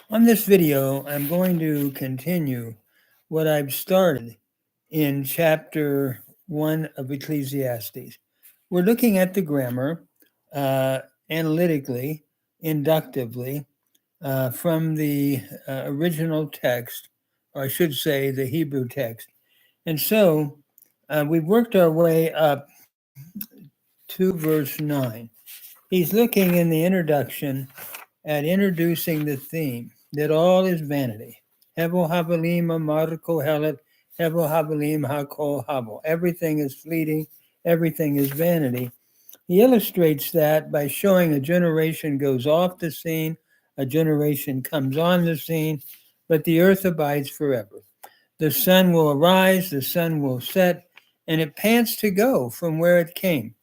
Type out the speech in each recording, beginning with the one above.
On this video, I'm going to continue what I've started in chapter 1 of Ecclesiastes. We're looking at the grammar analytically, inductively, from the original text, or I should say the Hebrew text. And so we've worked our way up to verse 9. He's looking in the introduction at introducing the theme that all is vanity. Hevel havalim amar kohelet, hevel havalim hakol havel. Everything is fleeting, everything is vanity. He illustrates that by showing a generation goes off the scene, a generation comes on the scene, but the earth abides forever. The sun will arise, the sun will set, and it pants to go from where it came.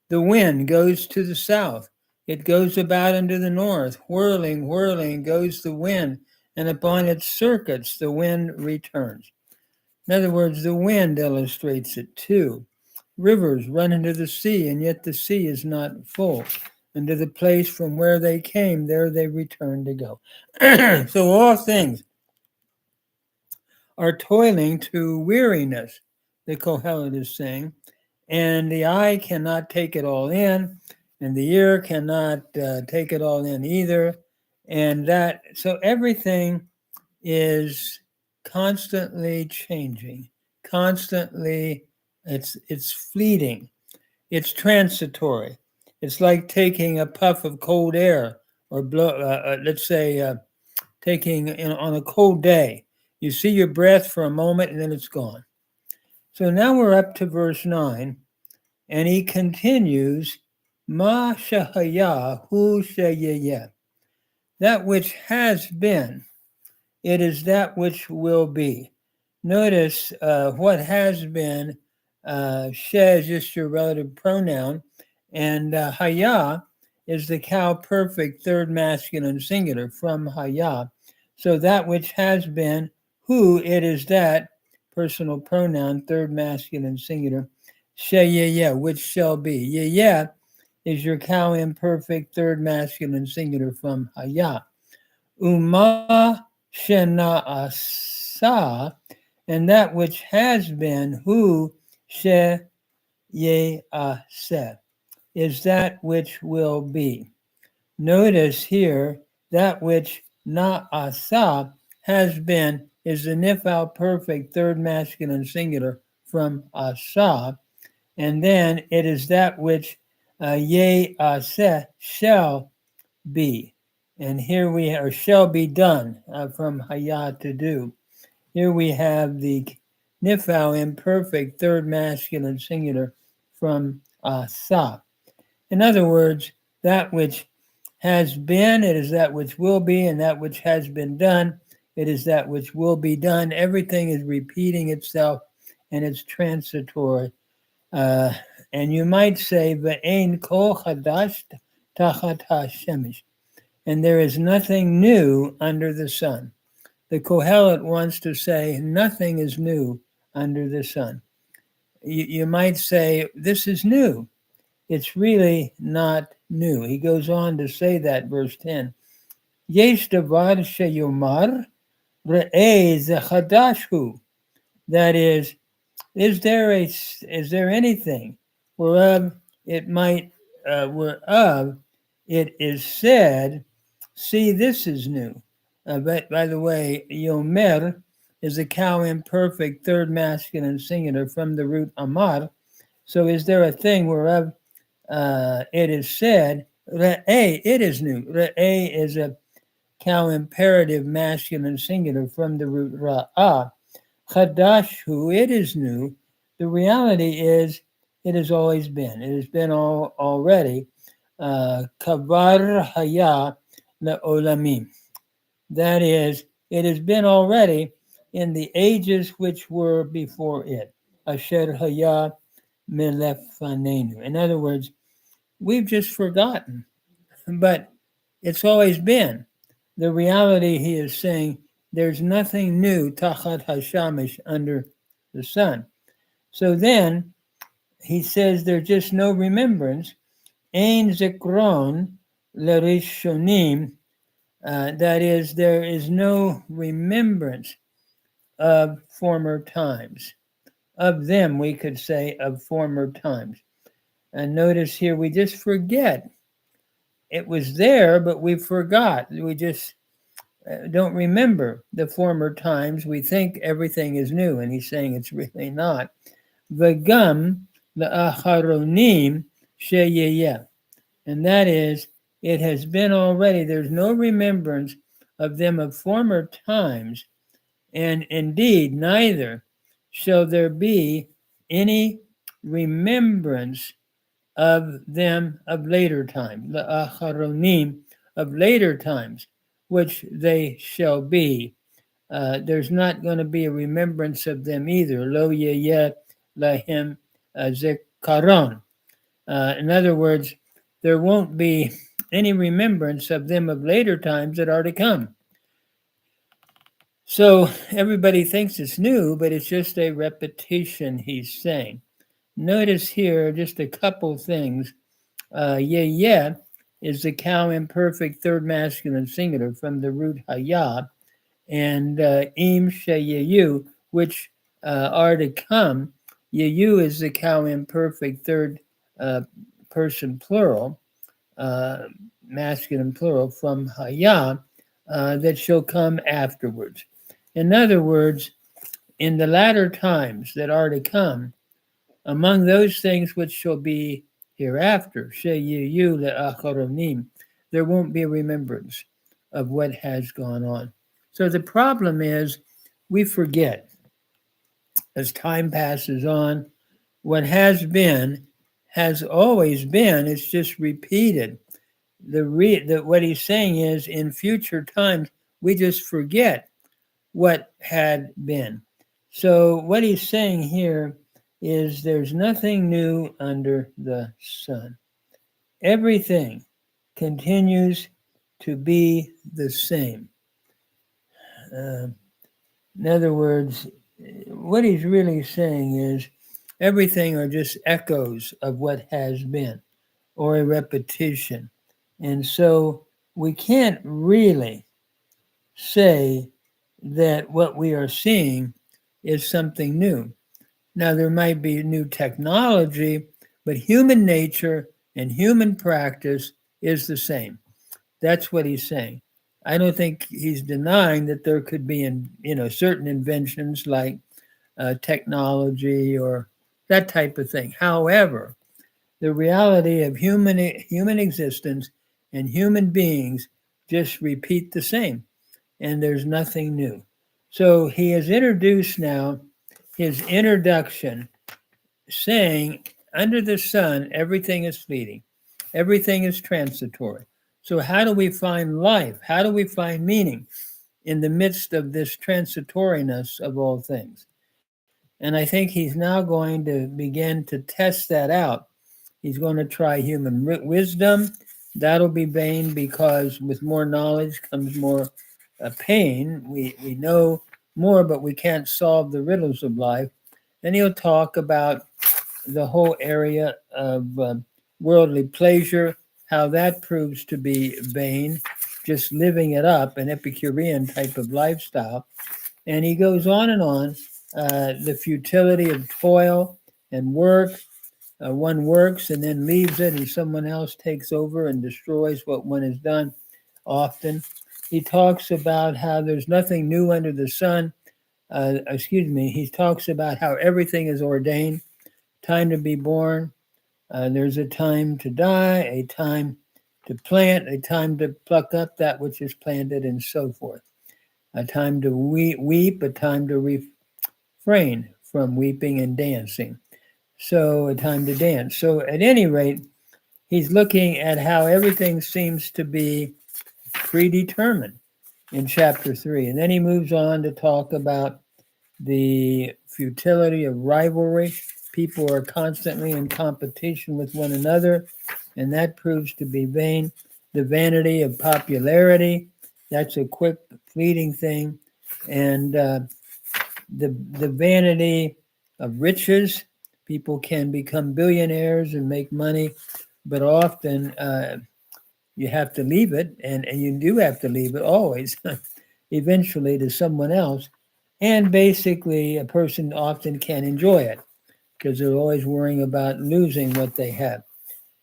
The wind goes to the south. It goes about into the north. Whirling, whirling goes the wind, and upon its circuits the wind returns. In other words, the wind illustrates it too. Rivers run into the sea, and yet the sea is not full. And to the place from where they came, there they return to go. So all things are toiling to weariness, the Kohelet is saying, and the eye cannot take it all in, and the ear cannot take it all in either. And that, so everything is constantly changing, constantly, it's fleeting, it's transitory. It's like taking a puff of cold air or let's say taking on a cold day. You see your breath for a moment and then it's gone. So now we're up to verse 9, and he continues, Ma shahaya hu sheyeh. That which has been, it is that which will be. Notice what has been, she is just your relative pronoun, and haya is the cow perfect third masculine singular from haya. So that which has been, who, it is that personal pronoun third masculine singular, sheyeh, which shall be. Yeh is your cow imperfect third masculine singular from haya. Uma shena'asa, and that which has been, who she ye'aseh, is that which will be. Notice here, that which na'asa has been is the nifal perfect third masculine singular from asa, and then it is that which ye'aseh shall be. And here we are, shall be done from haya, to do. Here we have the nifal imperfect third masculine singular from asa. In other words, that which has been, it is that which will be, and that which has been done, it is that which will be done. Everything is repeating itself, and it's transitory. And you might say, "Ve'ein kol chadash tachat hashemish," and there is nothing new under the sun. The Kohelet wants to say nothing is new under the sun. You might say, this is new. It's really not new. He goes on to say that, verse 10. Yesh davar sheyomar re'eh ze chadash hu. That is there anything whereof it might whereof it is said, see, this is new. By the way, yomer is a cow imperfect third masculine singular from the root amar. So is there a thing whereof it is said, re'eh, it is new. Re'eh is a cow imperative masculine singular from the root ra'ah. Chadash hu, it is new. The reality is, it has always been. It has been already. Kavar haya le'olamim. That is, it has been already in the ages which were before it. Asher haya milefanenu. In other words, we've just forgotten, but it's always been. The reality, he is saying, there's nothing new, tachat hashamish, under the sun. So then he says there's just no remembrance. Ein zikron lerishonim That is, there is no remembrance of former times. Of them, we could say, of former times. And notice here, we just forget. It was there, but we forgot. We just don't remember the former times. We think everything is new, and he's saying it's really not. V'gam la'acharonim sheyeyeh. And that is, it has been already, there's no remembrance of them of former times, and indeed neither shall there be any remembrance of them of later time, the acharonim of later times, which they shall be. There's not going to be a remembrance of them either. Lo yeh lahem zikaron. In other words, there won't be any remembrance of them of later times that are to come. So everybody thinks it's new, but it's just a repetition, he's saying. Notice here just a couple things. Yeah is the cow imperfect third masculine singular from the root hayah, and im sheyeyu, which are to come. Yeyu is the cow imperfect third person plural, masculine plural, from hayah, that shall come afterwards. In other words, in the latter times that are to come, among those things which shall be hereafter, sheyeyu le'acharonim, there won't be a remembrance of what has gone on. So the problem is we forget as time passes on. What has been has always been. It's just repeated. What he's saying is in future times we just forget what had been. So what he's saying here is there's nothing new under the sun. Everything continues to be the same. In other words, what he's really saying is everything are just echoes of what has been or a repetition. And so we can't really say that what we are seeing is something new. Now, there might be new technology, but human nature and human practice is the same. That's what he's saying. I don't think he's denying that there could be, certain inventions like technology or that type of thing. However, the reality of human existence and human beings just repeat the same, and there's nothing new. So he has introduced now his introduction, saying, under the sun, everything is fleeting, everything is transitory. So how do we find life? How do we find meaning in the midst of this transitoriness of all things? And I think he's now going to begin to test that out. He's going to try human wisdom. That'll be vain because with more knowledge comes more pain. We know more, but we can't solve the riddles of life. Then he'll talk about the whole area of worldly pleasure, how that proves to be vain, just living it up, an Epicurean type of lifestyle. And he goes on and on, the futility of toil and work. One works and then leaves it, and someone else takes over and destroys what one has done often. He talks about how there's nothing new under the sun. He talks about how everything is ordained, time to be born. There's a time to die, a time to plant, a time to pluck up that which is planted, and so forth. A time to weep, a time to refrain from weeping and dancing. So a time to dance. So at any rate, he's looking at how everything seems to be predetermined in chapter 3. And then he moves on to talk about the futility of rivalry. People are constantly in competition with one another, and that proves to be vain. The vanity of popularity, that's a quick, fleeting thing. And the vanity of riches, people can become billionaires and make money, but often you have to leave it, and you do have to leave it always, eventually to someone else. And basically, a person often can't enjoy it because they're always worrying about losing what they have.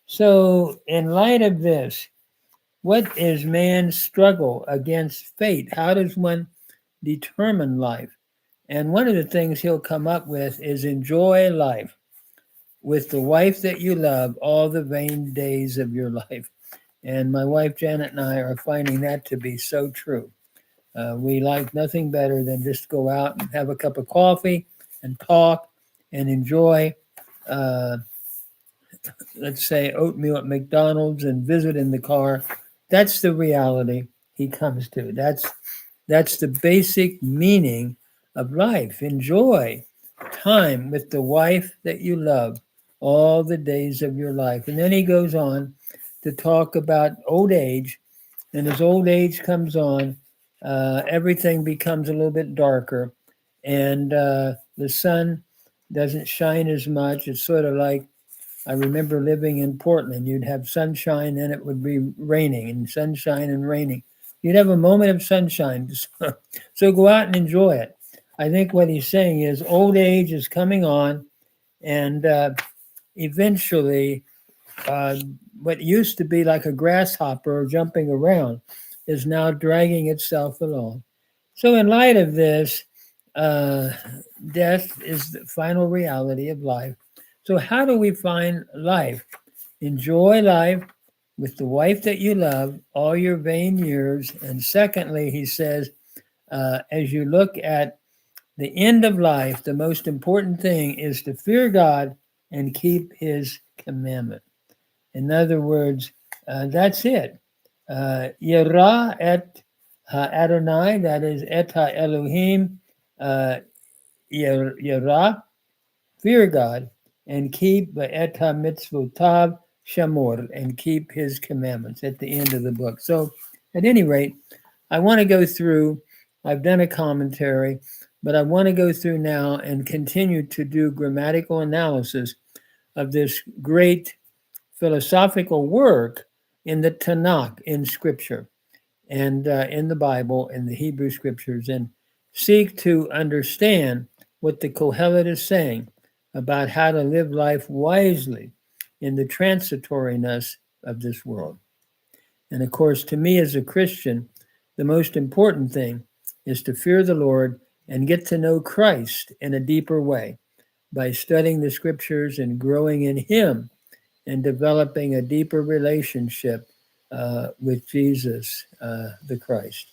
So, in light of this, what is man's struggle against fate? How does one determine life? And one of the things he'll come up with is enjoy life with the wife that you love all the vain days of your life. And my wife Janet and I are finding that to be so true. We like nothing better than just go out and have a cup of coffee and talk and enjoy, uh, let's say, oatmeal at McDonald's and visit in the car. That's the reality he comes to. That's the basic meaning of life. Enjoy time with the wife that you love all the days of your life. And then he goes on to talk about old age. And as old age comes on, everything becomes a little bit darker, and the sun doesn't shine as much. It's sort of like I remember living in Portland. You'd have sunshine, then it would be raining, and sunshine and raining. You'd have a moment of sunshine. So go out and enjoy it. I think what he's saying is old age is coming on, and eventually, uh, what used to be like a grasshopper jumping around is now dragging itself along. So, in light of this, uh, death is the final reality of life. So, how do we find life? Enjoy life with the wife that you love all your vain years. And secondly, he says, as you look at the end of life, the most important thing is to fear God and keep his commandment. In other words, that's it. Yirah et Adonai, that is et Elohim, uh, Yirah, fear God, and keep et mitzvotav shamor, and keep his commandments at the end of the book. So, at any rate, I want to go through, I've done a commentary, but I want to go through now and continue to do grammatical analysis of this great philosophical work in the Tanakh, in Scripture, and in the Bible, in the Hebrew Scriptures, and seek to understand what the Kohelet is saying about how to live life wisely in the transitoriness of this world. And of course, to me as a Christian, the most important thing is to fear the Lord and get to know Christ in a deeper way by studying the Scriptures and growing in Him and developing a deeper relationship with Jesus, the Christ.